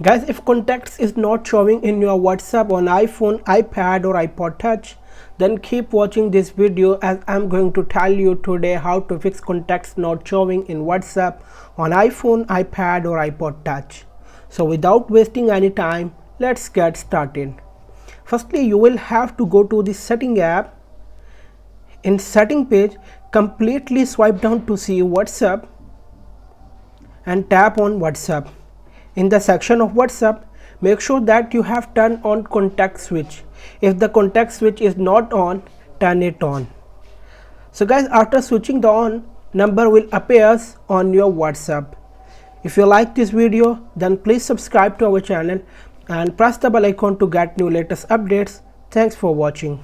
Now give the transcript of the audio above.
Guys, if contacts is not showing in your WhatsApp on iPhone, iPad or iPod touch, then keep watching this video as I'm going to tell you today how to fix contacts not showing in WhatsApp on iPhone, iPad or iPod touch. So without wasting any time, let's get started. Firstly, you will have to go to the setting app. In setting page, completely swipe down to see WhatsApp and tap on WhatsApp. In the section of WhatsApp, make sure that you have turned on contact switch. If the contact switch is not on, turn it on. So guys, after switching the on, number will appear on your WhatsApp. If you like this video, then please subscribe to our channel and press the bell icon to get new latest updates. Thanks for watching.